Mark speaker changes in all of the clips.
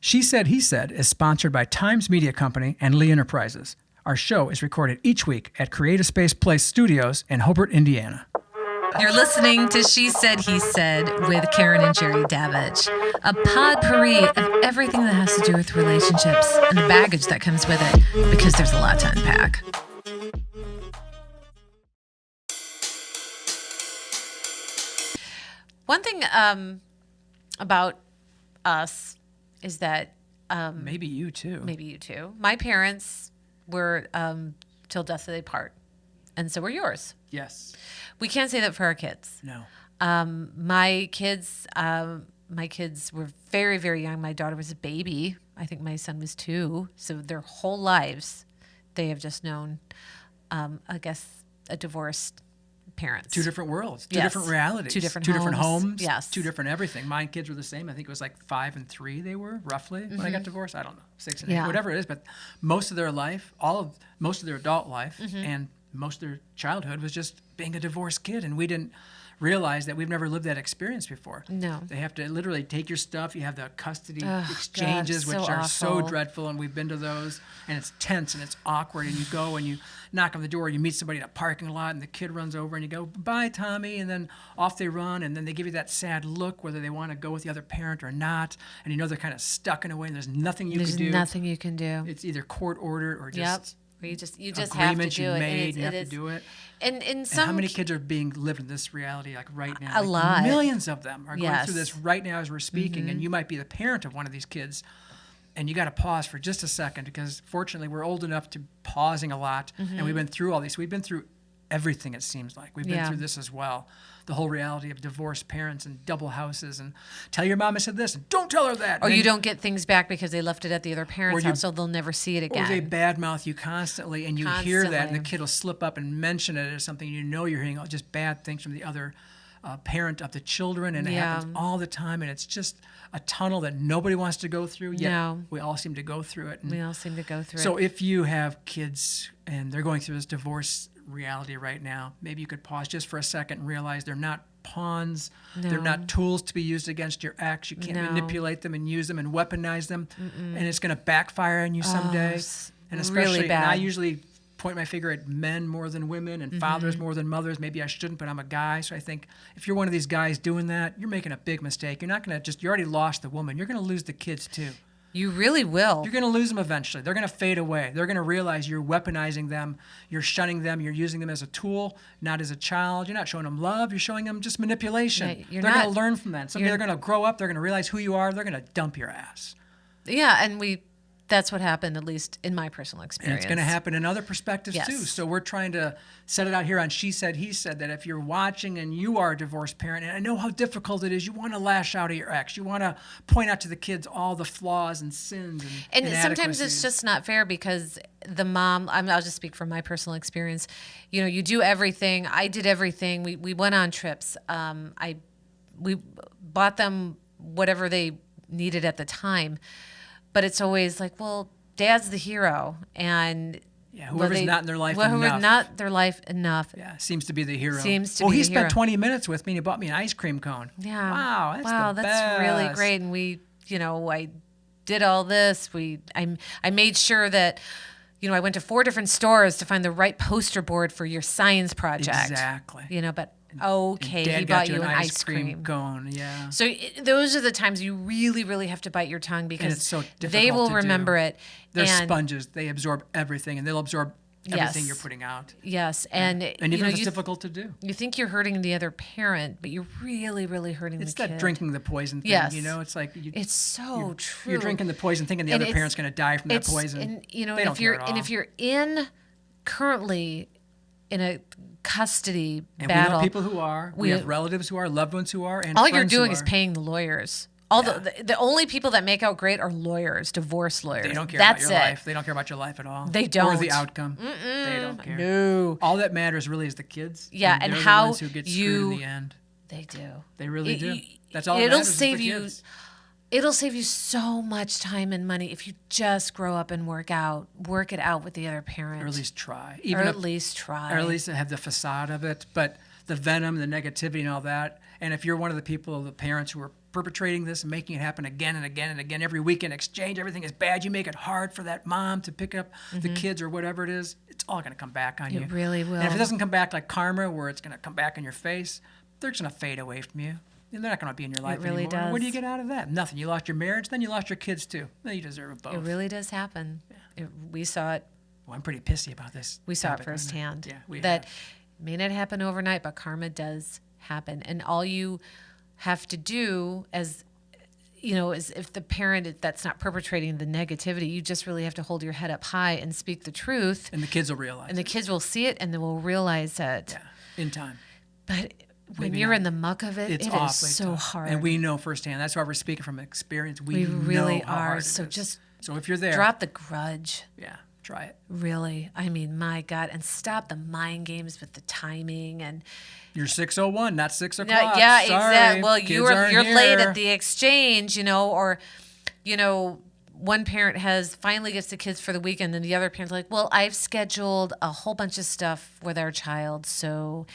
Speaker 1: She Said, He Said is sponsored by Times Media Company and Lee Enterprises. Our show is recorded each week at Creative Space Place Studios in Hobart, Indiana.
Speaker 2: You're listening to She Said, He Said with Karen and Jerry Davidge, a potpourri of everything that has to do with relationships and the baggage that comes with it, because there's a lot to unpack. One thing about us is that...
Speaker 1: maybe you too.
Speaker 2: Maybe you too. My parents were till death do they part, and so were yours.
Speaker 1: Yes.
Speaker 2: We can't say that for our kids.
Speaker 1: No.
Speaker 2: My kids were very, very young. My daughter was a baby. I think my son was 2. So their whole lives, they have just known, I guess, a divorced parents.
Speaker 1: 2 different worlds, 2
Speaker 2: Yes.
Speaker 1: different realities,
Speaker 2: 2 different
Speaker 1: 2 different homes,
Speaker 2: Yes.
Speaker 1: 2 different everything. My kids were the same. I think it was like 5 and 3 they were, roughly, when I got divorced. I don't know, 6 and 8,
Speaker 2: Yeah.
Speaker 1: whatever it is. But most of their life, most of their adult life and most of their childhood was just being a divorced kid. And we didn't realize that we've never lived that experience before.
Speaker 2: No.
Speaker 1: They have to literally take your stuff. You have the custody
Speaker 2: God,
Speaker 1: exchanges,
Speaker 2: so
Speaker 1: which are so
Speaker 2: awful.
Speaker 1: dreadful, and we've been to those, and it's tense and it's awkward, and you go and you knock on the door, you meet somebody in a parking lot, and the kid runs over, and you go, "Bye, Tommy," and then off they run, and then they give you that sad look, whether they want to go with the other parent or not, and you know they're kind of stuck in a way, and there's nothing you
Speaker 2: There's
Speaker 1: can do.
Speaker 2: nothing you can do.
Speaker 1: It's either court ordered or
Speaker 2: Yep.
Speaker 1: just
Speaker 2: You just have to
Speaker 1: agreements
Speaker 2: do
Speaker 1: you
Speaker 2: it.
Speaker 1: made,
Speaker 2: And
Speaker 1: you have
Speaker 2: it
Speaker 1: to
Speaker 2: is-
Speaker 1: do it.
Speaker 2: And
Speaker 1: And
Speaker 2: some
Speaker 1: how many kids are being lived in this reality like right now?
Speaker 2: A lot.
Speaker 1: Millions of them are going through
Speaker 2: Yes.
Speaker 1: this right now as we're speaking, and you might be the parent of one of these kids, and you got to pause for just a second, because fortunately we're old enough to pausing a lot, and we've been through all these. We've been through everything, it seems like. We've been
Speaker 2: Yeah.
Speaker 1: through this as well. The whole reality of divorced parents and double houses, and tell your mom I said this, and don't tell her that.
Speaker 2: Or
Speaker 1: And
Speaker 2: you
Speaker 1: then-
Speaker 2: don't get things back because they left it at the other parent's
Speaker 1: you-
Speaker 2: house, so they'll never see it again.
Speaker 1: Or they badmouth you constantly, and you hear that, and the
Speaker 2: Constantly.
Speaker 1: kid will slip up and mention it as something. You know you're hearing just bad things from the other parent of the children, and it
Speaker 2: Yeah.
Speaker 1: happens all the time, and it's just a tunnel that nobody wants to go through, yet
Speaker 2: No.
Speaker 1: we all seem to go through it. And
Speaker 2: We all seem to go through
Speaker 1: so
Speaker 2: it.
Speaker 1: if you have kids and they're going through this divorce reality right now, maybe you could pause just for a second and realize they're not pawns. They're
Speaker 2: No.
Speaker 1: not tools to be used against your ex. You can't
Speaker 2: No.
Speaker 1: manipulate them and use them and weaponize them, and it's going to backfire on you someday.
Speaker 2: it's
Speaker 1: And
Speaker 2: really
Speaker 1: especially, and I
Speaker 2: bad.
Speaker 1: usually point my finger at men more than women and fathers more than mothers. Maybe I shouldn't, but I'm a guy. So I think if you're one of these guys doing that, you're making a big mistake. You're not going to you already lost the woman. You're going to lose the kids too.
Speaker 2: You really will.
Speaker 1: You're going to lose them eventually. They're going to fade away. They're going to realize you're weaponizing them. You're shunning them. You're using them as a tool, not as a child. You're not showing them love. You're showing them just manipulation.
Speaker 2: Yeah, you're
Speaker 1: they're going to
Speaker 2: not-
Speaker 1: learn from that. Someday they're going to grow up. They're going to realize who you are. They're going to dump your ass.
Speaker 2: Yeah, and that's what happened, at least in my personal
Speaker 1: And
Speaker 2: experience.
Speaker 1: it's going to happen in other perspectives
Speaker 2: Yes.
Speaker 1: too. So we're trying to set it out here on She Said, He Said, that if you're watching and you are a divorced parent, and I know how difficult it is, you want to lash out at your ex. You want to point out to the kids all the flaws and sins and
Speaker 2: And sometimes it's
Speaker 1: inadequacies.
Speaker 2: just not fair because the mom, I'll just speak from my personal experience. You know, you do everything. I did everything. We went on trips. We bought them whatever they needed at the time. But it's always like, well, dad's the hero. And
Speaker 1: Yeah, whoever's not in their life
Speaker 2: whoever's
Speaker 1: enough.
Speaker 2: not their life enough.
Speaker 1: Yeah, seems to be the hero.
Speaker 2: Seems to
Speaker 1: well,
Speaker 2: be
Speaker 1: he
Speaker 2: the
Speaker 1: spent
Speaker 2: hero.
Speaker 1: 20 minutes with me and he bought me an ice cream cone.
Speaker 2: Yeah.
Speaker 1: Wow, that's
Speaker 2: that's really
Speaker 1: best.
Speaker 2: great. And I did all this. I made sure that, I went to 4 different stores to find the right poster board for your science project.
Speaker 1: Exactly.
Speaker 2: But okay,
Speaker 1: Dad
Speaker 2: he
Speaker 1: got
Speaker 2: bought you an ice cream.
Speaker 1: cone. Yeah.
Speaker 2: So those are the times you really, really have to bite your tongue because
Speaker 1: it's so
Speaker 2: they
Speaker 1: difficult
Speaker 2: will
Speaker 1: to
Speaker 2: remember
Speaker 1: do.
Speaker 2: it.
Speaker 1: They're
Speaker 2: and
Speaker 1: sponges. They absorb everything, and they'll absorb everything
Speaker 2: Yes.
Speaker 1: you're putting out.
Speaker 2: Yes, and
Speaker 1: And even if it's difficult to do.
Speaker 2: you think you're hurting the other parent, but you're really, really hurting
Speaker 1: It's
Speaker 2: the kid.
Speaker 1: that drinking the poison thing.
Speaker 2: Yes.
Speaker 1: It's like
Speaker 2: It's so true.
Speaker 1: you're drinking the poison, thinking the
Speaker 2: And
Speaker 1: other
Speaker 2: it's-
Speaker 1: parent's going to die from that
Speaker 2: it's-
Speaker 1: poison.
Speaker 2: And
Speaker 1: they don't
Speaker 2: if
Speaker 1: care
Speaker 2: you're
Speaker 1: at all.
Speaker 2: if you're currently in a custody
Speaker 1: and
Speaker 2: battle,
Speaker 1: we know people who are. We have relatives who are, loved ones who are, and
Speaker 2: all you're
Speaker 1: friends who
Speaker 2: doing is
Speaker 1: are.
Speaker 2: paying the lawyers. The only people that make out great are lawyers, divorce lawyers.
Speaker 1: They don't care
Speaker 2: That's
Speaker 1: about your
Speaker 2: it.
Speaker 1: life. They don't care about your life at all.
Speaker 2: They
Speaker 1: Or
Speaker 2: don't.
Speaker 1: the outcome. They don't care.
Speaker 2: No,
Speaker 1: All that matters really is the kids.
Speaker 2: Yeah, and
Speaker 1: they're
Speaker 2: how
Speaker 1: the ones who get screwed in the end.
Speaker 2: they do.
Speaker 1: They really
Speaker 2: It-
Speaker 1: do.
Speaker 2: you-
Speaker 1: That's all that
Speaker 2: it'll
Speaker 1: matters is
Speaker 2: save
Speaker 1: the
Speaker 2: you.
Speaker 1: kids.
Speaker 2: It'll save you so much time and money if you just grow up and work it out with the other parent,
Speaker 1: Or at least try.
Speaker 2: or
Speaker 1: Even
Speaker 2: at
Speaker 1: if,
Speaker 2: least try.
Speaker 1: or at least have the facade of it, but the venom, the negativity, and all that. And if you're one of the people, the parents who are perpetrating this and making it happen again and again and again every weekend exchange. Everything is bad. You make it hard for that mom to pick up the kids or whatever it is. It's all going to come back on you.
Speaker 2: It really will.
Speaker 1: And if it doesn't come back like karma, where it's going to come back in your face, they're just going to fade away from you. And they're not going to be in your life
Speaker 2: really
Speaker 1: anymore.
Speaker 2: does.
Speaker 1: What do you get out of that? Nothing. You lost your marriage, then you lost your kids too. Then you deserve it both.
Speaker 2: It really does happen. We saw it.
Speaker 1: Well, I'm pretty pissy about this.
Speaker 2: We saw it
Speaker 1: topic, aren't I?
Speaker 2: firsthand.
Speaker 1: Yeah, we
Speaker 2: that
Speaker 1: have.
Speaker 2: may not happen overnight, but karma does happen. And all you have to do as if the parent that's not perpetrating the negativity, you just really have to hold your head up high and speak the truth.
Speaker 1: And the kids will realize.
Speaker 2: And the kids will see it and they will realize it.
Speaker 1: Yeah, in time.
Speaker 2: But when
Speaker 1: Maybe
Speaker 2: you're
Speaker 1: not.
Speaker 2: in the muck of it,
Speaker 1: It's
Speaker 2: it is
Speaker 1: awfully
Speaker 2: so
Speaker 1: tough.
Speaker 2: hard.
Speaker 1: And we know firsthand. That's why we're speaking from experience.
Speaker 2: We really
Speaker 1: know how
Speaker 2: are.
Speaker 1: hard it
Speaker 2: So
Speaker 1: is.
Speaker 2: just
Speaker 1: so if you're there,
Speaker 2: drop the grudge.
Speaker 1: Yeah, try it.
Speaker 2: Really. I mean, my God. And stop the mind games with the timing and
Speaker 1: You're 6:01, not 6
Speaker 2: no,
Speaker 1: o'clock.
Speaker 2: yeah,
Speaker 1: Sorry,
Speaker 2: exactly. Well,
Speaker 1: kids
Speaker 2: you're
Speaker 1: aren't
Speaker 2: late
Speaker 1: here.
Speaker 2: at the exchange, or one parent finally gets the kids for the weekend, and the other parent's like, well, I've scheduled a whole bunch of stuff with our child, so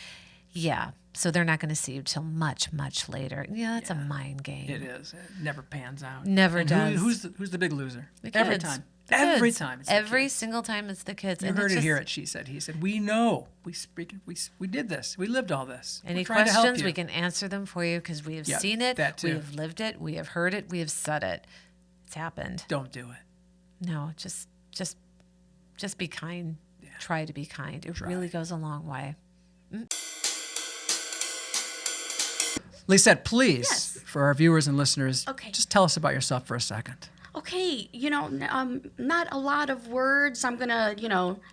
Speaker 2: yeah. So they're not going to see you till much, much later. Yeah, that's a mind game.
Speaker 1: It is. It never pans out.
Speaker 2: Never
Speaker 1: And
Speaker 2: does.
Speaker 1: Who's the big loser?
Speaker 2: The
Speaker 1: Every
Speaker 2: kids.
Speaker 1: time.
Speaker 2: The
Speaker 1: Every
Speaker 2: kids.
Speaker 1: time. It's the
Speaker 2: Every
Speaker 1: kids.
Speaker 2: single time it's the kids.
Speaker 1: You
Speaker 2: And
Speaker 1: heard
Speaker 2: it's
Speaker 1: it
Speaker 2: just,
Speaker 1: here at She Said, He Said. We know. We did this. We lived all this.
Speaker 2: Any
Speaker 1: We're trying to help
Speaker 2: questions,
Speaker 1: you.
Speaker 2: we can answer them for you because we have
Speaker 1: Yeah,
Speaker 2: seen it,
Speaker 1: that
Speaker 2: we
Speaker 1: too.
Speaker 2: have lived it, we have heard it, we have said it. It's happened.
Speaker 1: Don't do it.
Speaker 2: No, just be kind.
Speaker 1: Yeah.
Speaker 2: Try to be kind. It really goes a long way.
Speaker 1: Lisette, please,
Speaker 3: Yes.
Speaker 1: for our viewers and listeners,
Speaker 3: Okay.
Speaker 1: just tell us about yourself for a second.
Speaker 3: Okay, not a lot of words I'm gonna,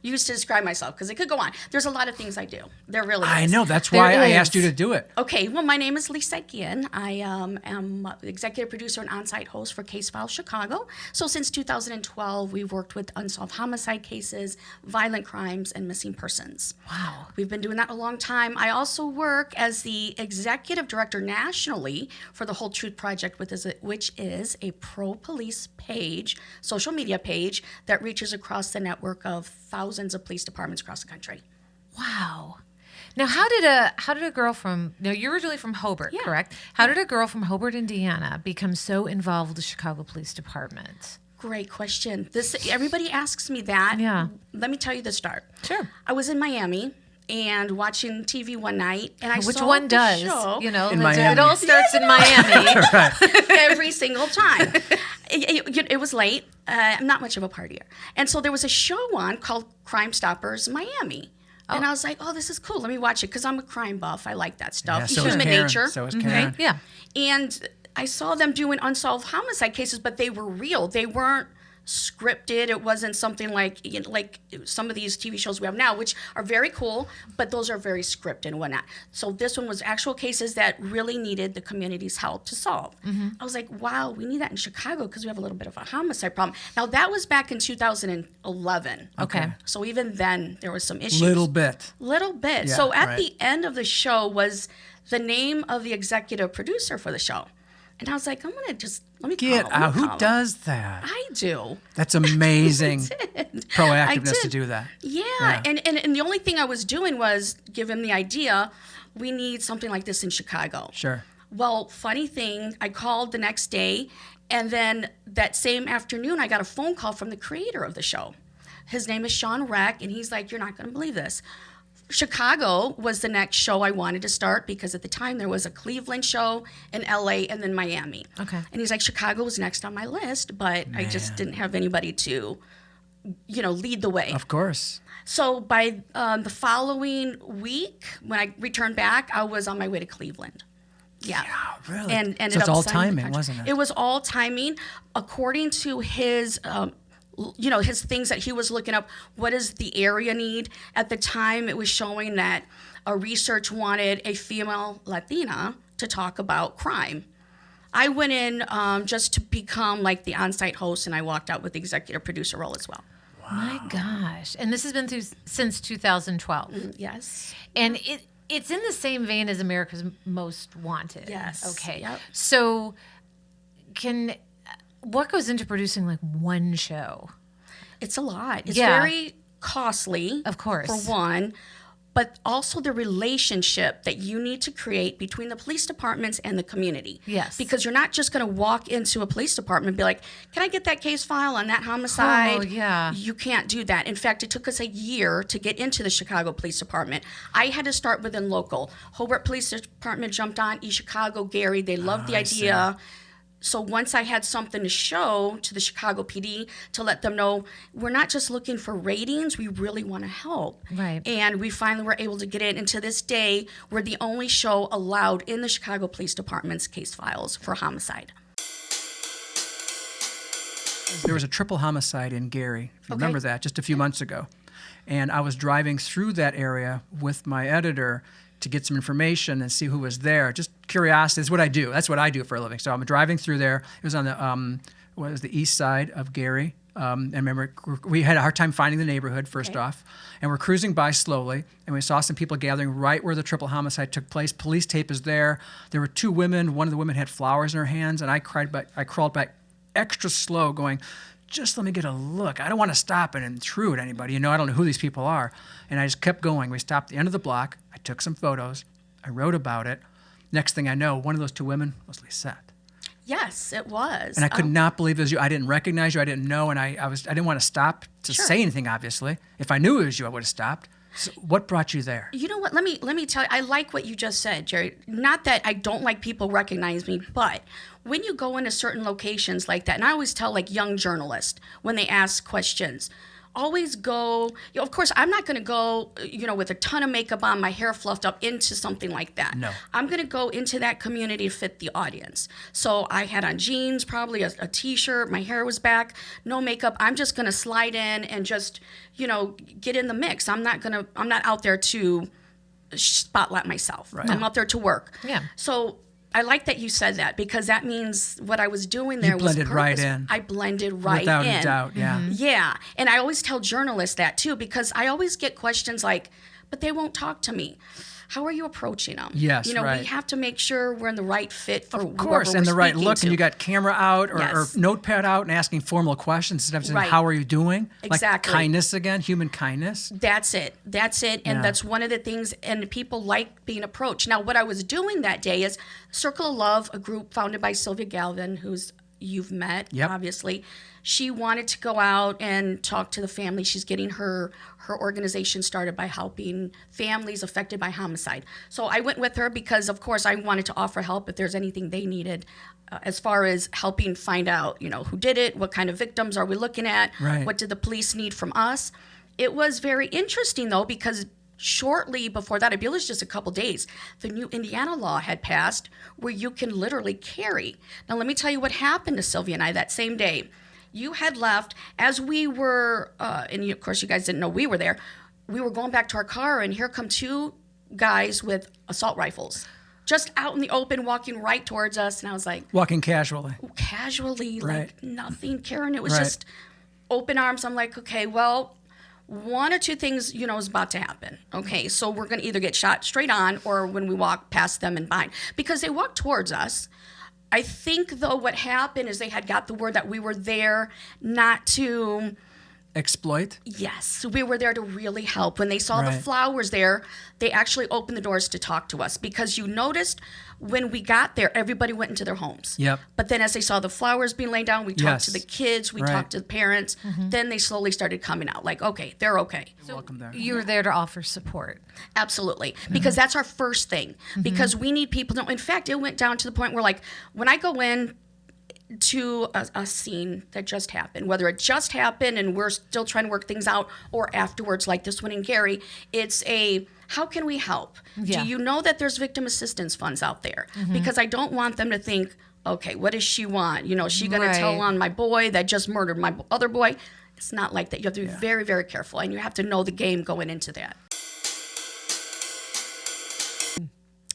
Speaker 3: use to describe myself because it could go on. There's a lot of things I do. There really
Speaker 1: I
Speaker 3: is.
Speaker 1: know. That's why
Speaker 2: There
Speaker 1: I
Speaker 2: is.
Speaker 1: asked you to do it.
Speaker 3: Okay, well, my name is Lisa Guillen. I am executive producer and on-site host for Case File Chicago. So since 2012, we've worked with unsolved homicide cases, violent crimes, and missing persons.
Speaker 2: Wow.
Speaker 3: We've been doing that a long time. I also work as the executive director nationally for the Whole Truth Project, which is a pro-police page, social media page that reaches across the network of thousands of police departments across the country.
Speaker 2: Wow. Now, how did a girl from you're originally from Hobart,
Speaker 3: Yeah.
Speaker 2: correct? How did a girl from Hobart, Indiana, become so involved with the Chicago Police Department?
Speaker 3: Great question. Everybody asks me that.
Speaker 2: Yeah.
Speaker 3: Let me tell you the start.
Speaker 2: Sure.
Speaker 3: I was in Miami and watching TV one night, and I
Speaker 2: Which
Speaker 3: saw
Speaker 2: one
Speaker 3: the
Speaker 2: does?
Speaker 3: show
Speaker 1: In
Speaker 2: it
Speaker 1: Miami.
Speaker 2: all starts in Miami.
Speaker 3: every single time. It was late. I'm not much of a partier, and so there was a show on called Crime Stoppers Miami. And I was like, oh, this is cool. Let me watch it because I'm a crime buff. I like that stuff.
Speaker 1: Yeah, so is
Speaker 3: Human
Speaker 1: Karen.
Speaker 3: nature.
Speaker 1: So is Karen.
Speaker 2: Yeah.
Speaker 3: And I saw them doing unsolved homicide cases, but they were real. They weren't scripted. It wasn't something like some of these TV shows we have now, which are very cool, but those are very scripted and whatnot. So this one was actual cases that really needed the community's help to solve. I was like, wow, we need that in Chicago because we have a little bit of a homicide problem. Now that was back in 2011.
Speaker 2: Okay.
Speaker 3: So even then there was some issues.
Speaker 1: Little bit.
Speaker 3: Little bit.
Speaker 1: Yeah,
Speaker 3: So at
Speaker 1: right.
Speaker 3: the end of the show was the name of the executive producer for the show. And I was like, let me
Speaker 1: Get
Speaker 3: call him.
Speaker 1: out. Who does that?
Speaker 3: I do.
Speaker 1: That's amazing
Speaker 3: I
Speaker 1: proactiveness to
Speaker 3: did.
Speaker 1: do that.
Speaker 3: Yeah. And the only thing I was doing was give him the idea, we need something like this in Chicago.
Speaker 1: Sure.
Speaker 3: Well, funny thing, I called the next day, and then that same afternoon, I got a phone call from the creator of the show. His name is Sean Reck, and he's like, you're not going to believe this. Chicago was the next show I wanted to start because at the time there was a Cleveland show in LA and then Miami.
Speaker 2: Okay.
Speaker 3: And he's like, Chicago was next on my list, but I just didn't have anybody to, lead the way.
Speaker 1: Of course.
Speaker 3: So by the following week, when I returned back, I was on my way to Cleveland. Yeah.
Speaker 1: Really?
Speaker 3: And ended
Speaker 1: so it's
Speaker 3: up
Speaker 1: all
Speaker 3: signing the
Speaker 1: timing,
Speaker 3: contract.
Speaker 1: wasn't it?
Speaker 3: It was all timing, according to his, his things that he was looking up. What does the area need? At the time, it was showing that a research wanted a female Latina to talk about crime. I went in just to become like the on-site host, and I walked out with the executive producer role as well.
Speaker 2: My gosh. And this has been since 2012.
Speaker 3: Yes.
Speaker 2: And it's in the same vein as America's Most Wanted.
Speaker 3: Yes.
Speaker 2: Okay.
Speaker 3: Yep.
Speaker 2: So what goes into producing like one show?
Speaker 3: It's a lot. It's
Speaker 2: Yeah.
Speaker 3: very costly.
Speaker 2: Of course.
Speaker 3: For one. but also the relationship that you need to create between the police departments and the community.
Speaker 2: Yes.
Speaker 3: Because you're not just going to walk into a police department and be like, can I get that case file on that homicide?
Speaker 2: Oh, yeah.
Speaker 3: You can't do that. In fact, it took us a year to get into the Chicago Police Department. I had to start within local. Hobart Police Department jumped on, East Chicago, Gary. They loved the
Speaker 1: I
Speaker 3: idea. So once I had something to show to the Chicago PD to let them know, we're not just looking for ratings, we really want to help.
Speaker 2: Right.
Speaker 3: And we finally were able to get in. And to this day, we're the only show allowed in the Chicago Police Department's case files for homicide.
Speaker 1: There was a triple homicide in Gary, if you
Speaker 3: Okay.
Speaker 1: remember that, just a few months ago. And I was driving through that area with my editor to get some information and see who was there. Just curiosity is what I do. That's what I do for a living. So I'm driving through there. It was on the east side of Gary. And remember, we had a hard time finding the neighborhood, first off. And we're cruising by slowly, and we saw some people gathering right where the triple homicide took place. Police tape is there. There were two women. One of the women had flowers in her hands, and I crawled back extra slow, going, just let me get a look. I don't want to stop and intrude anybody. I don't know who these people are. And I just kept going. We stopped at the end of the block. I took some photos. I wrote about it. Next thing I know, one of those two women was Lisette.
Speaker 3: Yes, it was.
Speaker 1: And I could not believe it was you. I didn't recognize you. I didn't know. And I didn't want to stop to
Speaker 3: Sure.
Speaker 1: say anything, obviously. If I knew it was you, I would have stopped. So what brought you there?
Speaker 3: You know what? Let me tell you. I like what you just said, Jerry. Not that I don't like people recognize me, but when you go into certain locations like that, and I always tell like young journalists when they ask questions, always go. Of course, I'm not going to go, with a ton of makeup on, my hair fluffed up into something like that.
Speaker 1: No.
Speaker 3: I'm going to go into that community to fit the audience. So I had on jeans, probably a t-shirt. My hair was back, no makeup. I'm just going to slide in and just, get in the mix. I'm not out there to spotlight myself.
Speaker 1: Right.
Speaker 3: I'm out there to work.
Speaker 2: Yeah.
Speaker 3: So I like that you said that, because that means what I was doing there was
Speaker 1: blended right
Speaker 3: purpose.
Speaker 1: in.
Speaker 3: I blended right
Speaker 1: Without
Speaker 3: in.
Speaker 1: a doubt, yeah.
Speaker 3: Yeah. And I always tell journalists that too, because I always get questions like, but they won't talk to me. How are you approaching them?
Speaker 1: Yes, right.
Speaker 3: We have to make sure we're in the right fit for
Speaker 1: Of course, and the right look, and you got camera out or
Speaker 3: Yes.
Speaker 1: notepad out and asking formal questions instead of saying,
Speaker 3: Right.
Speaker 1: how are you doing?
Speaker 3: Exactly.
Speaker 1: Like kindness again, human kindness.
Speaker 3: That's it. And
Speaker 1: Yeah.
Speaker 3: that's one of the things, and people like being approached. Now, what I was doing that day is Circle of Love, a group founded by Sylvia Galvin, you've met,
Speaker 1: Yep.
Speaker 3: obviously. She wanted to go out and talk to the family. She's getting her organization started by helping families affected by homicide. So I went with her because, of course, I wanted to offer help if there's anything they needed as far as helping find out, who did it, what kind of victims are we looking at,
Speaker 1: Right.
Speaker 3: what did the police need from us. It was very interesting, though, because shortly before that, I believe it was just a couple days, the new Indiana law had passed where you can literally carry. Now, let me tell you what happened to Sylvia and I that same day. You had left as we were, of course, you guys didn't know we were there. We were going back to our car, and here come two guys with assault rifles, just out in the open, walking right towards us. And I was like,
Speaker 1: Walking casually.
Speaker 3: casually,
Speaker 1: Right.
Speaker 3: like nothing, Karen. It was
Speaker 1: Right.
Speaker 3: just open arms. I'm like, okay, well, one or two things, is about to happen. Okay, so we're going to either get shot straight on or when we walk past them and behind. Because they walked towards us. I think, though, what happened is they had got the word that we were there not to...
Speaker 1: Exploit.
Speaker 3: Yes, we were there to really help. When they saw the
Speaker 1: Right.
Speaker 3: flowers there, they actually opened the doors to talk to us, because you noticed when we got there, everybody went into their homes.
Speaker 1: Yep.
Speaker 3: But then as they saw the flowers being laid down, we talked to
Speaker 1: Yes.
Speaker 3: the kids, we
Speaker 1: Right.
Speaker 3: talked to the parents. Then they slowly started coming out like, okay, they're okay.
Speaker 1: Welcome there.
Speaker 2: You were there to offer support.
Speaker 3: Absolutely. Because that's our first thing. Because we need people to know. In fact, it went down to the point where, like, when I go in to a scene that just happened, whether it just happened and we're still trying to work things out, or afterwards, like this one in Gary, it's how can we help?
Speaker 2: Yeah.
Speaker 3: Do you know that there's victim assistance funds out there? Because I don't want them to think, okay, what does she want? Is she going to tell
Speaker 2: Right.
Speaker 3: on my boy that just murdered my other boy? It's not like that. You have to be very, very careful, and you have to know the game going into that.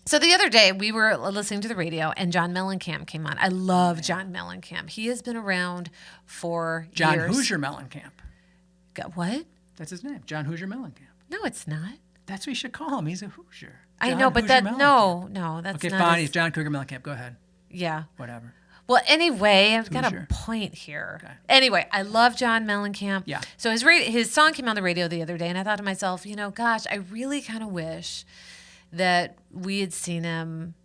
Speaker 2: So the other day we were listening to the radio and John Mellencamp came on. I love John Mellencamp. He has been around for
Speaker 1: John
Speaker 2: years.
Speaker 1: Hoosier Mellencamp.
Speaker 2: What?
Speaker 1: That's his name. John Hoosier Mellencamp.
Speaker 2: No, it's not.
Speaker 1: That's what you should call him. He's a Hoosier.
Speaker 2: I
Speaker 1: John
Speaker 2: know, but
Speaker 1: Hoosier
Speaker 2: that's
Speaker 1: Mellencamp.
Speaker 2: that's
Speaker 1: Okay,
Speaker 2: not
Speaker 1: fine.
Speaker 2: his-
Speaker 1: He's John Cougar Mellencamp. Go ahead.
Speaker 2: yeah.
Speaker 1: Whatever.
Speaker 2: Well, anyway, I've got
Speaker 1: Who's
Speaker 2: a
Speaker 1: your-
Speaker 2: point here.
Speaker 1: Okay.
Speaker 2: Anyway, I love John Mellencamp.
Speaker 1: Yeah.
Speaker 2: So his song came on the radio the other day, and I thought to myself, gosh, I really kind of wish that we had seen him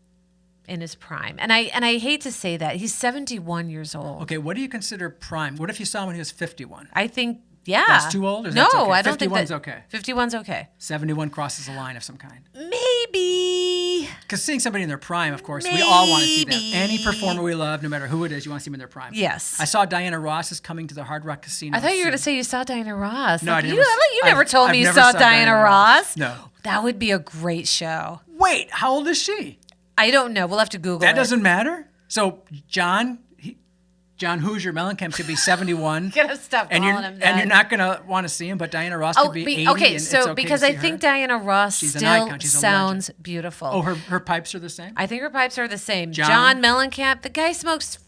Speaker 2: in his prime. And I hate to say that. He's 71 years old.
Speaker 1: Okay, what do you consider prime? What if you saw him when he was 51?
Speaker 2: I think, yeah.
Speaker 1: That's too old, or
Speaker 2: No,
Speaker 1: that's okay?
Speaker 2: I don't think
Speaker 1: 51's
Speaker 2: that.
Speaker 1: okay.
Speaker 2: 51's okay.
Speaker 1: 71 crosses a line of some kind.
Speaker 2: Maybe.
Speaker 1: Because seeing somebody in their prime, of course, we all want to see that.
Speaker 2: Maybe.
Speaker 1: Any performer we love, no matter who it is, you want to see them in their prime.
Speaker 2: Yes.
Speaker 1: I saw Diana Ross is coming to the Hard Rock Casino.
Speaker 2: I thought you were going to
Speaker 1: soon.
Speaker 2: say you saw Diana Ross.
Speaker 1: No,
Speaker 2: Like,
Speaker 1: I didn't.
Speaker 2: You never told
Speaker 1: I've
Speaker 2: me you
Speaker 1: never
Speaker 2: saw Diana Ross.
Speaker 1: No.
Speaker 2: That would be a great show.
Speaker 1: Wait, how old is she?
Speaker 2: I don't know. We'll have to Google
Speaker 1: That
Speaker 2: it.
Speaker 1: doesn't matter. So John Hoosier Mellencamp could be 71.
Speaker 2: Gotta stop
Speaker 1: and
Speaker 2: calling
Speaker 1: you're
Speaker 2: him that.
Speaker 1: and you're not gonna want to see him, but Diana Ross could be 80.
Speaker 2: okay.
Speaker 1: And
Speaker 2: So
Speaker 1: it's okay
Speaker 2: because
Speaker 1: to
Speaker 2: I
Speaker 1: see
Speaker 2: think
Speaker 1: her.
Speaker 2: Diana Ross
Speaker 1: She's an
Speaker 2: still
Speaker 1: icon. She's a
Speaker 2: sounds beautiful.
Speaker 1: Oh, her pipes are the same.
Speaker 2: I think her pipes are the same.
Speaker 1: John?
Speaker 2: John Mellencamp, the guy smokes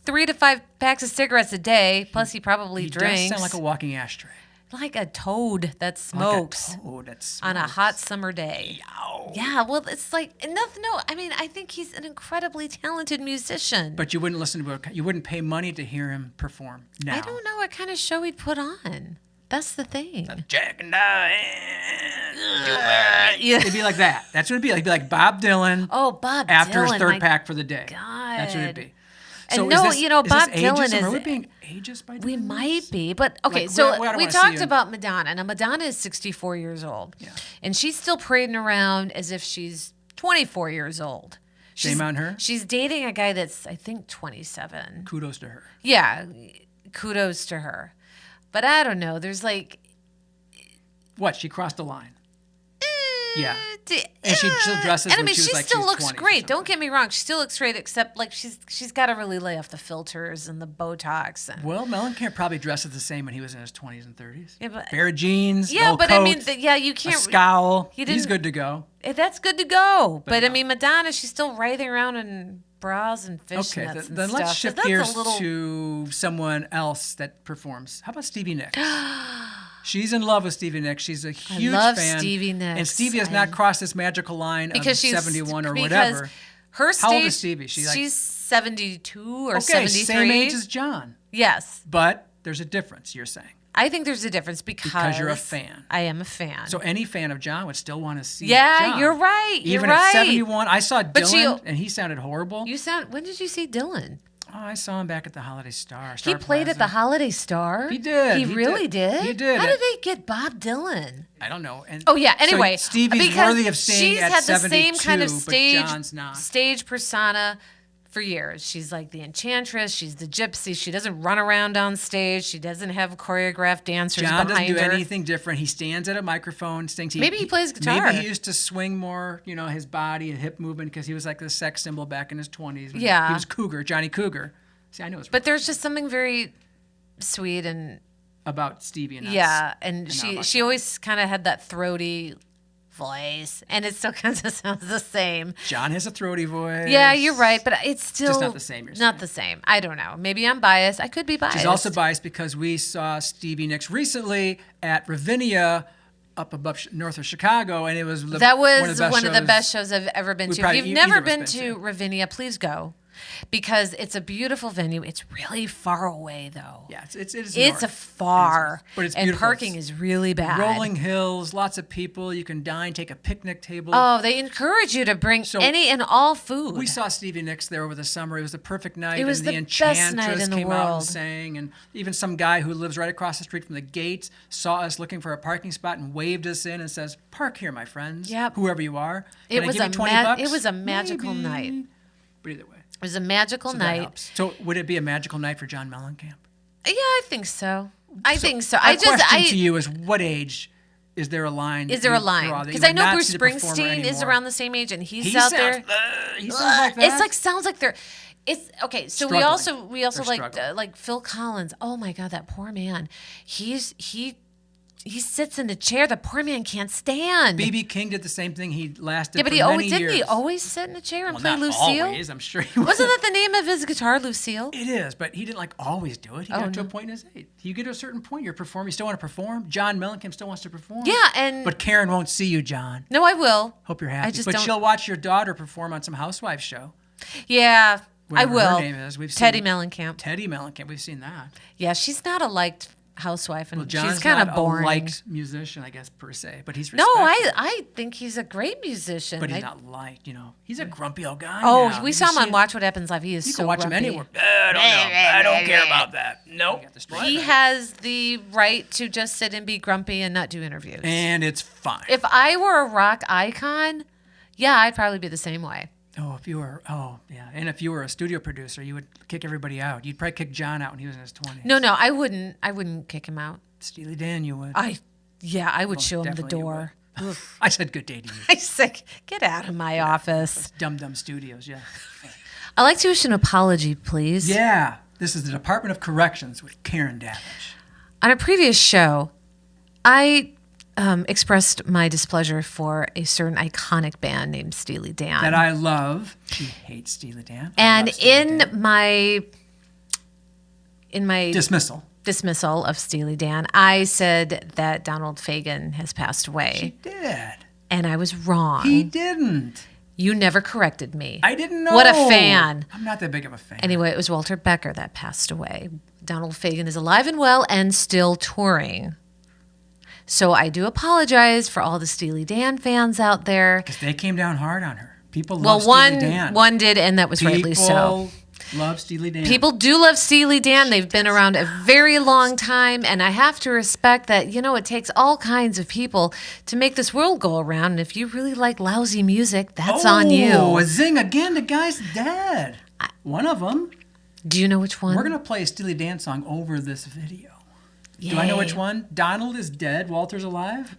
Speaker 2: 3 to 5 packs of cigarettes a day. Plus, he probably
Speaker 1: He
Speaker 2: drinks
Speaker 1: does sound like a walking ashtray.
Speaker 2: like a toad that smokes
Speaker 1: Oh, that's
Speaker 2: on a hot summer day.
Speaker 1: Yow.
Speaker 2: Yeah, well, it's like nothing. No, I mean, I think he's an incredibly talented musician.
Speaker 1: But you wouldn't listen to you wouldn't pay money to hear him perform. Now.
Speaker 2: I don't know what kind of show he'd put on. That's the thing.
Speaker 1: Jack and Diane.
Speaker 2: Yeah.
Speaker 1: It'd be like that. That's what it'd be like. It'd be like Bob Dylan
Speaker 2: Oh, Bob
Speaker 1: after
Speaker 2: Dylan.
Speaker 1: his third
Speaker 2: my
Speaker 1: pack for the day. That's what it'd
Speaker 2: God.
Speaker 1: be.
Speaker 2: And
Speaker 1: So
Speaker 2: no,
Speaker 1: is this,
Speaker 2: Bob
Speaker 1: is this
Speaker 2: Dylan
Speaker 1: ageism?
Speaker 2: is.
Speaker 1: Are we being ageist by doing
Speaker 2: We
Speaker 1: this?
Speaker 2: might be, but okay.
Speaker 1: Like,
Speaker 2: so
Speaker 1: what do I
Speaker 2: we
Speaker 1: wanna see
Speaker 2: talked
Speaker 1: you-
Speaker 2: about Madonna. Now Madonna is 64 years old,
Speaker 1: Yeah.
Speaker 2: and she's still parading around as if she's 24 years old.
Speaker 1: Shame on her.
Speaker 2: She's dating a guy that's I think 27.
Speaker 1: Kudos to her.
Speaker 2: Yeah, kudos to her. But I don't know. There's like,
Speaker 1: What? She crossed the line. Yeah.
Speaker 2: d-
Speaker 1: And she still dresses
Speaker 2: And I
Speaker 1: when
Speaker 2: mean,
Speaker 1: she was
Speaker 2: she
Speaker 1: like
Speaker 2: still
Speaker 1: she's
Speaker 2: looks
Speaker 1: 20 or
Speaker 2: great. Don't
Speaker 1: something.
Speaker 2: get me wrong. She still looks great, except like she's got to really lay off the filters and the Botox. And,
Speaker 1: Well, Mellencamp probably dresses the same when he was in his 20s and 30s.
Speaker 2: Yeah, but-
Speaker 1: Pair of jeans,
Speaker 2: yeah,
Speaker 1: old
Speaker 2: but
Speaker 1: coat,
Speaker 2: I mean, you
Speaker 1: a
Speaker 2: can't.
Speaker 1: scowl.
Speaker 2: He
Speaker 1: He's
Speaker 2: didn't-
Speaker 1: good to go.
Speaker 2: That's good to go. But I
Speaker 1: no.
Speaker 2: mean, Madonna, she's still writhing around in bras and fishnets
Speaker 1: Okay,
Speaker 2: and
Speaker 1: then
Speaker 2: stuff.
Speaker 1: let's
Speaker 2: So
Speaker 1: shift
Speaker 2: that's
Speaker 1: gears
Speaker 2: a little,
Speaker 1: to someone else that performs. How about Stevie Nicks? She's in love with Stevie Nicks. She's a huge
Speaker 2: love
Speaker 1: fan.
Speaker 2: Stevie Nicks.
Speaker 1: And Stevie has not crossed this magical line
Speaker 2: because
Speaker 1: of
Speaker 2: she's
Speaker 1: 71 or
Speaker 2: because
Speaker 1: whatever.
Speaker 2: Her stage,
Speaker 1: How old is Stevie?
Speaker 2: She's 72 or
Speaker 1: Okay,
Speaker 2: 73.
Speaker 1: same age as John.
Speaker 2: Yes,
Speaker 1: But there's a difference, you're saying.
Speaker 2: I think there's a difference because
Speaker 1: you're a fan.
Speaker 2: I am a fan.
Speaker 1: So any fan of John would still want to see
Speaker 2: yeah,
Speaker 1: John.
Speaker 2: you're right. You're
Speaker 1: Even
Speaker 2: right.
Speaker 1: at 71, I saw
Speaker 2: But
Speaker 1: Dylan, and he sounded horrible.
Speaker 2: You sound. When did you see Dylan?
Speaker 1: Oh, I saw him back at the Holiday Star.
Speaker 2: He
Speaker 1: Star
Speaker 2: played at the
Speaker 1: Plaza.
Speaker 2: Holiday Star.
Speaker 1: He did.
Speaker 2: He
Speaker 1: He
Speaker 2: really
Speaker 1: did.
Speaker 2: did.
Speaker 1: He did.
Speaker 2: How did they get Bob Dylan?
Speaker 1: I don't know. And
Speaker 2: Oh yeah.
Speaker 1: so
Speaker 2: Anyway,
Speaker 1: Stevie's
Speaker 2: because
Speaker 1: worthy of seeing
Speaker 2: she's
Speaker 1: at
Speaker 2: had the
Speaker 1: 72,
Speaker 2: same kind of
Speaker 1: but
Speaker 2: stage
Speaker 1: John's not.
Speaker 2: stage persona for years. She's like the enchantress. She's the gypsy. She doesn't run around on stage. She doesn't have choreographed dancers
Speaker 1: John doesn't
Speaker 2: behind
Speaker 1: do
Speaker 2: her.
Speaker 1: anything different. He stands at a microphone, sings.
Speaker 2: Maybe he plays guitar.
Speaker 1: Maybe he used to swing more, his body and hip movement because he was like the sex symbol back in his 20s.
Speaker 2: Yeah.
Speaker 1: He was Cougar, Johnny Cougar. See, I know it's
Speaker 2: But there's just something very sweet and
Speaker 1: about Stevie and us.
Speaker 2: yeah, and
Speaker 1: not
Speaker 2: she
Speaker 1: about
Speaker 2: she always kind of had that throaty voice, and it still kind of sounds the same.
Speaker 1: John has a throaty voice.
Speaker 2: Yeah, you're right, but it's still
Speaker 1: not the same, you're
Speaker 2: Not
Speaker 1: saying.
Speaker 2: the same. I don't know. Maybe I'm biased. I could be biased.
Speaker 1: She's also biased because we saw Stevie Nicks recently at Ravinia up above north of Chicago, and it was
Speaker 2: That was
Speaker 1: one
Speaker 2: one of the best shows I've ever been
Speaker 1: we
Speaker 2: to. If
Speaker 1: probably-
Speaker 2: you've
Speaker 1: either
Speaker 2: never
Speaker 1: of us
Speaker 2: been
Speaker 1: been
Speaker 2: to
Speaker 1: to.
Speaker 2: Ravinia, please go. Because it's a beautiful venue. It's really far away, though.
Speaker 1: Yeah, it is.
Speaker 2: It's a
Speaker 1: north.
Speaker 2: far,
Speaker 1: But it's
Speaker 2: and
Speaker 1: beautiful.
Speaker 2: parking is really bad.
Speaker 1: Rolling hills, lots of people. You can dine, take a picnic table.
Speaker 2: Oh, they encourage you to bring
Speaker 1: So,
Speaker 2: any and all food.
Speaker 1: We saw Stevie Nicks there over the summer. It was the perfect night.
Speaker 2: It was
Speaker 1: and
Speaker 2: the
Speaker 1: the
Speaker 2: best night
Speaker 1: Enchantress
Speaker 2: in the
Speaker 1: came out and
Speaker 2: world.
Speaker 1: sang. And even some guy who lives right across the street from the gates saw us looking for a parking spot and waved us in and says, "Park here, my friends.
Speaker 2: Yep.
Speaker 1: Whoever you are.
Speaker 2: It
Speaker 1: Can I
Speaker 2: was
Speaker 1: give
Speaker 2: a
Speaker 1: you 20
Speaker 2: ma-
Speaker 1: bucks?
Speaker 2: it was a magical
Speaker 1: Maybe."
Speaker 2: night.
Speaker 1: But either way,
Speaker 2: It was a magical
Speaker 1: so that
Speaker 2: night.
Speaker 1: helps. So would it be a magical night for John Mellencamp?
Speaker 2: Yeah, I think so. I think so.
Speaker 1: My question to you is, what age is there a line?
Speaker 2: Is
Speaker 1: that
Speaker 2: there a
Speaker 1: you draw
Speaker 2: line?
Speaker 1: that you
Speaker 2: Because I
Speaker 1: would
Speaker 2: know
Speaker 1: not
Speaker 2: Bruce
Speaker 1: see the performer
Speaker 2: Springsteen is
Speaker 1: anymore?
Speaker 2: around the same age, and he's
Speaker 1: He
Speaker 2: out
Speaker 1: sounds,
Speaker 2: there.
Speaker 1: he sounds like that.
Speaker 2: It sounds like they're. It's okay. So
Speaker 1: Struggling.
Speaker 2: we also
Speaker 1: They're
Speaker 2: like
Speaker 1: struggling.
Speaker 2: Phil Collins. Oh my God, that poor man. He sits in a chair. The poor man can't stand.
Speaker 1: B.B. King did the same thing. He lasted
Speaker 2: yeah, but
Speaker 1: for
Speaker 2: he
Speaker 1: many
Speaker 2: always didn't.
Speaker 1: years.
Speaker 2: He always sit in a chair and
Speaker 1: Well,
Speaker 2: play
Speaker 1: not
Speaker 2: Lucille.
Speaker 1: always, I'm sure he
Speaker 2: Wasn't that the name of his guitar, Lucille?
Speaker 1: It is, but he didn't always do it. He got to a point in his age. You get to a certain point, you're performing. You still want to perform. John Mellencamp still wants to perform.
Speaker 2: Yeah, and
Speaker 1: But Karen won't see you, John.
Speaker 2: no, I will.
Speaker 1: Hope you're happy.
Speaker 2: I just
Speaker 1: but
Speaker 2: don't.
Speaker 1: she'll watch your daughter perform on some housewife show.
Speaker 2: Yeah, I
Speaker 1: whatever
Speaker 2: will.
Speaker 1: her name is. We've
Speaker 2: Teddy
Speaker 1: seen
Speaker 2: Mellencamp.
Speaker 1: Teddy Mellencamp. We've seen that.
Speaker 2: Yeah, she's not a liked housewife, and
Speaker 1: John's
Speaker 2: she's kind
Speaker 1: not
Speaker 2: of boring.
Speaker 1: a liked musician, I guess, per se, but he's
Speaker 2: No,
Speaker 1: respected.
Speaker 2: I think he's a great musician.
Speaker 1: But he's
Speaker 2: I-
Speaker 1: not liked, He's a grumpy old guy.
Speaker 2: Oh,
Speaker 1: now.
Speaker 2: we
Speaker 1: Have
Speaker 2: saw
Speaker 1: you
Speaker 2: him on
Speaker 1: seen-
Speaker 2: Watch What Happens Live. He is
Speaker 1: You
Speaker 2: so
Speaker 1: can watch
Speaker 2: grumpy.
Speaker 1: him anywhere. I don't know. I don't care about that. Nope.
Speaker 2: He has the right to just sit and be grumpy and not do interviews.
Speaker 1: And it's fine.
Speaker 2: If I were a rock icon, yeah, I'd probably be the same way.
Speaker 1: And if you were a studio producer, you would kick everybody out. You'd probably kick John out when he was in his 20s.
Speaker 2: No, I wouldn't. I wouldn't kick him out.
Speaker 1: Steely Dan, you would.
Speaker 2: I would show him the
Speaker 1: definitely you
Speaker 2: door.
Speaker 1: I said good day to you.
Speaker 2: I said, get out of my office.
Speaker 1: Dum Dum Studios, yeah.
Speaker 2: I'd like to issue an apology, please.
Speaker 1: Yeah, this is the Department of Corrections with Karen Davidge.
Speaker 2: On a previous show, I expressed my displeasure for a certain iconic band named Steely Dan.
Speaker 1: That I love. She hates Steely Dan. I
Speaker 2: and
Speaker 1: love Steely Dan.
Speaker 2: in my dismissal of Steely Dan, I said that Donald Fagen has passed
Speaker 1: She
Speaker 2: away,
Speaker 1: did.
Speaker 2: and I was wrong.
Speaker 1: He didn't.
Speaker 2: You never corrected me.
Speaker 1: I didn't know.
Speaker 2: What a fan.
Speaker 1: I'm not that big of a fan.
Speaker 2: Anyway, it was Walter Becker that passed away. Donald Fagen is alive and well and still touring. So I do apologize for all the Steely Dan fans out there.
Speaker 1: Because they came down hard on her. People
Speaker 2: Well,
Speaker 1: love Steely Dan.
Speaker 2: one did, and that was rightly so.
Speaker 1: People love Steely Dan.
Speaker 2: People do love Steely Dan. They've been around a very long time, and I have to respect that, it takes all kinds of people to make this world go around. And if you really like lousy music, that's on
Speaker 1: Oh,
Speaker 2: you.
Speaker 1: a zing again. The guy's dead. One of them.
Speaker 2: Do you know which one?
Speaker 1: We're going to play a Steely Dan song over this video. Do I know which one? Donald is dead, Walter's alive?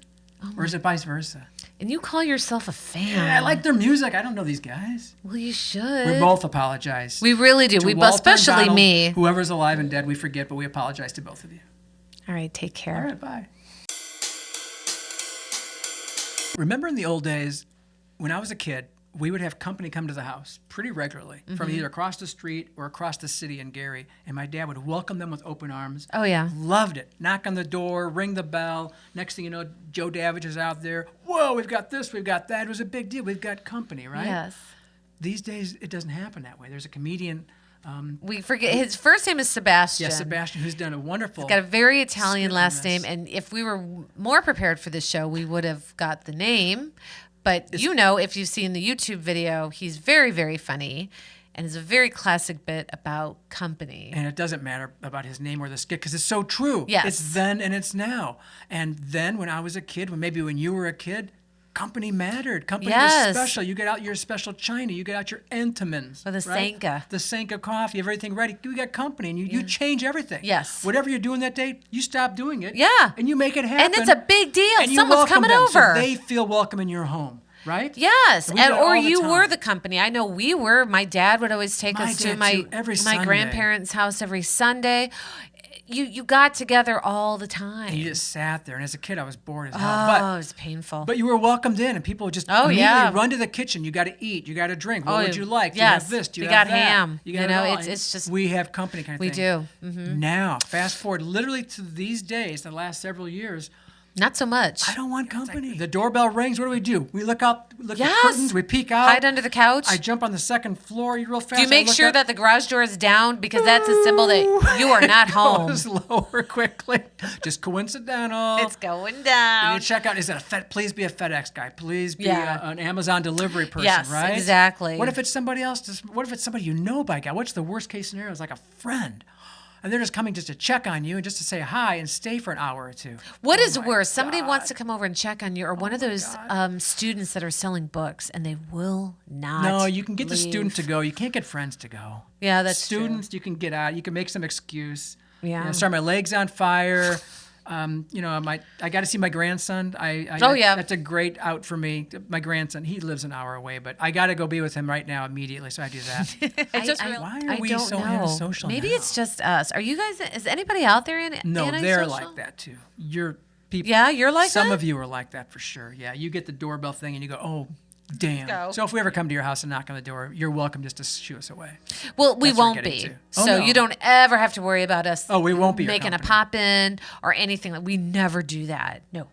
Speaker 1: Or is it vice versa?
Speaker 2: And you call yourself a fan.
Speaker 1: Yeah, I like their music. I don't know these guys.
Speaker 2: Well, you should.
Speaker 1: We both apologize.
Speaker 2: We really do.
Speaker 1: To
Speaker 2: We,
Speaker 1: Walter and
Speaker 2: especially
Speaker 1: Donald,
Speaker 2: me.
Speaker 1: Whoever's alive and dead, we forget, but we apologize to both of you.
Speaker 2: All right, take care.
Speaker 1: All right, bye. Remember in the old days, when I was a kid, we would have company come to the house pretty regularly from either across the street or across the city in Gary, and my dad would welcome them with open arms.
Speaker 2: Oh, yeah.
Speaker 1: Loved it. Knock on the door, ring the bell. Next thing you know, Joe Davidge is out there. Whoa, we've got this, we've got that. It was a big deal. We've got company, right?
Speaker 2: Yes.
Speaker 1: These days, it doesn't happen that way. There's a comedian,
Speaker 2: We forget his first name is Sebastian.
Speaker 1: Sebastian, who's done a wonderful.
Speaker 2: Got a very Italian
Speaker 1: Skip on
Speaker 2: last
Speaker 1: this.
Speaker 2: name, and if we were more prepared for this show, we would have got the name. But if you've seen the YouTube video, he's very, very funny, and it's a very classic bit about company.
Speaker 1: And it doesn't matter about his name or the skit because it's so true.
Speaker 2: Yes.
Speaker 1: It's then and it's now. And then when I was a kid, when you were a kid, company mattered. Company
Speaker 2: Yes.
Speaker 1: was special. You get out your special china. You get out your Entenmann's.
Speaker 2: Or the
Speaker 1: right?
Speaker 2: Sanka.
Speaker 1: The Sanka coffee, everything ready. You got company and you change everything.
Speaker 2: Yes.
Speaker 1: Whatever you're doing that day, you stop doing it.
Speaker 2: Yeah.
Speaker 1: And you make it happen.
Speaker 2: And it's a big deal.
Speaker 1: And you
Speaker 2: Someone's
Speaker 1: welcome
Speaker 2: coming
Speaker 1: them
Speaker 2: over.
Speaker 1: So they feel welcome in your home, right?
Speaker 2: Yes,
Speaker 1: And we do it
Speaker 2: or
Speaker 1: all the
Speaker 2: you were
Speaker 1: time.
Speaker 2: the company. I know we were. My dad would always take
Speaker 1: My
Speaker 2: us to
Speaker 1: dad,
Speaker 2: my
Speaker 1: too, every Sunday.
Speaker 2: grandparents' house every Sunday. You got together all the time.
Speaker 1: And you just sat there. And as a kid, I was bored as hell.
Speaker 2: Oh, it was painful.
Speaker 1: But you were welcomed in, and people would just
Speaker 2: Oh,
Speaker 1: immediately
Speaker 2: yeah.
Speaker 1: run to the kitchen. You got to eat. You got to drink. What
Speaker 2: Oh,
Speaker 1: would you like? Do you
Speaker 2: yes.
Speaker 1: have this? Do you
Speaker 2: We
Speaker 1: have
Speaker 2: got
Speaker 1: that?
Speaker 2: ham.
Speaker 1: You got
Speaker 2: You
Speaker 1: it
Speaker 2: know,
Speaker 1: all.
Speaker 2: it's- it's just-
Speaker 1: we have company kind of
Speaker 2: we
Speaker 1: thing.
Speaker 2: do. Mm-hmm.
Speaker 1: Now, fast forward literally to these days, the last several years.
Speaker 2: Not so much.
Speaker 1: I don't want company. The doorbell rings. What do? We look out. Look at
Speaker 2: Yes.
Speaker 1: curtains. We peek out.
Speaker 2: Hide under the couch.
Speaker 1: I jump on the second floor. You real fast.
Speaker 2: Do you make
Speaker 1: I look
Speaker 2: sure
Speaker 1: up.
Speaker 2: that the garage door is down because that's a symbol that you are not
Speaker 1: It
Speaker 2: home?
Speaker 1: goes lower quickly. Just coincidental.
Speaker 2: It's going
Speaker 1: And
Speaker 2: down.
Speaker 1: you check out, is it please be a FedEx guy. Please be
Speaker 2: Yeah.
Speaker 1: an Amazon delivery person,
Speaker 2: Yes,
Speaker 1: right?
Speaker 2: exactly.
Speaker 1: What if it's somebody else? What if it's somebody you know by God? What's the worst case scenario? It's like a friend. And they're just coming just to check on you and just to say hi and stay for an hour or two.
Speaker 2: What
Speaker 1: Oh
Speaker 2: is
Speaker 1: my
Speaker 2: worse? Somebody
Speaker 1: God.
Speaker 2: wants to come over and check on you, or one of those students that are selling books, and they will not.
Speaker 1: No, you can get the student
Speaker 2: leave.
Speaker 1: to go. You can't get friends to go.
Speaker 2: Yeah, that's true.
Speaker 1: Students, you can get out. You can make some excuse.
Speaker 2: Yeah.
Speaker 1: Sorry, my leg's on fire. I got to see my grandson.
Speaker 2: Oh, yeah.
Speaker 1: That's a great out for me. My grandson, he lives an hour away, but I got to go be with him right now immediately, so I do that. Why are we
Speaker 2: don't
Speaker 1: so
Speaker 2: know.
Speaker 1: antisocial
Speaker 2: Maybe
Speaker 1: now?
Speaker 2: it's just us. Are you guys? Is anybody out there in
Speaker 1: No,
Speaker 2: antisocial?
Speaker 1: they're like that too. You're people.
Speaker 2: Yeah, you're like
Speaker 1: Some
Speaker 2: that?
Speaker 1: of you are like that for sure. Yeah, you get the doorbell thing and you go, oh, damn.
Speaker 2: Go.
Speaker 1: So if we ever come to your house and knock on the door, you're welcome just to shoo us away.
Speaker 2: Well, we
Speaker 1: That's what we're
Speaker 2: won't
Speaker 1: getting
Speaker 2: be.
Speaker 1: to. Oh,
Speaker 2: So
Speaker 1: no.
Speaker 2: you don't ever have to worry about us.
Speaker 1: Oh, we won't be your
Speaker 2: making a
Speaker 1: company.
Speaker 2: pop in or anything. We never do that. No.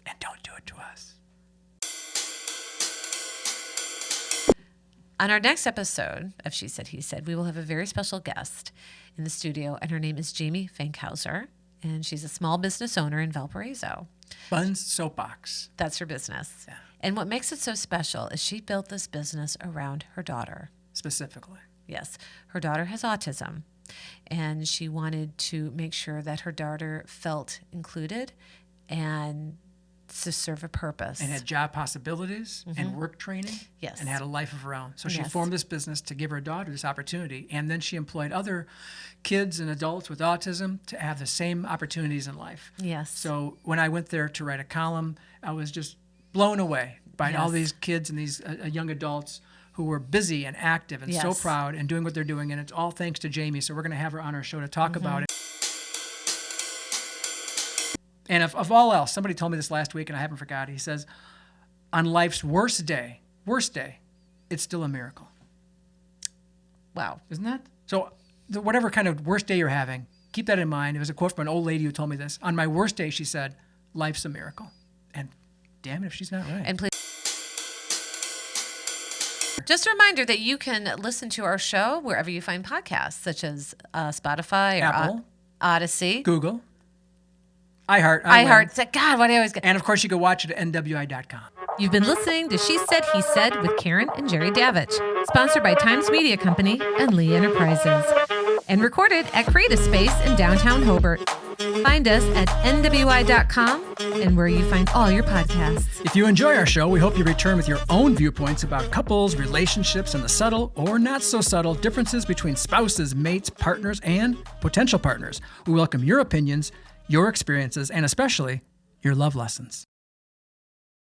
Speaker 1: And don't do it to us.
Speaker 2: On our next episode of She Said, He Said, we will have a very special guest in the studio, and her name is Jamie Fankhauser, and she's a small business owner in Valparaiso.
Speaker 1: Buns Soapbox.
Speaker 2: That's her business.
Speaker 1: Yeah.
Speaker 2: And what makes it so special is she built this business around her daughter.
Speaker 1: Specifically.
Speaker 2: Yes, her daughter has autism, and she wanted to make sure that her daughter felt included and to serve a purpose.
Speaker 1: And had job possibilities and work training.
Speaker 2: Yes.
Speaker 1: And had a life of her own. So she
Speaker 2: Yes.
Speaker 1: formed this business to give her daughter this opportunity. And then she employed other kids and adults with autism to have the same opportunities in life.
Speaker 2: Yes.
Speaker 1: So when I went there to write a column, I was just blown away by all
Speaker 2: Yes.
Speaker 1: these kids and these young adults who were busy and active and so
Speaker 2: Yes.
Speaker 1: proud and doing what they're doing. And it's all thanks to Jamie. So we're going to have her on our show to talk about it. And of all else, somebody told me this last week and I haven't forgot. He says, on life's worst day, it's still a miracle.
Speaker 2: Wow.
Speaker 1: Isn't that? So whatever kind of worst day you're having, keep that in mind. It was a quote from an old lady who told me this. On my worst day, she said, life's a miracle. And damn it if she's not right.
Speaker 2: And please. Just a reminder that you can listen to our show wherever you find podcasts, such as Spotify or
Speaker 1: Apple.
Speaker 2: Odyssey.
Speaker 1: Google, iHeart.
Speaker 2: God, why do I always get?
Speaker 1: And of course, you can watch it at NWI.com.
Speaker 2: You've been listening to She Said, He Said with Karen and Jerry Davich, sponsored by Times Media Company and Lee Enterprises, and recorded at Creative Space in downtown Hobart. Find us at NWI.com and where you find all your podcasts.
Speaker 1: If you enjoy our show, we hope you return with your own viewpoints about couples, relationships, and the subtle or not so subtle differences between spouses, mates, partners, and potential partners. We welcome your opinions, your experiences, and especially your love lessons.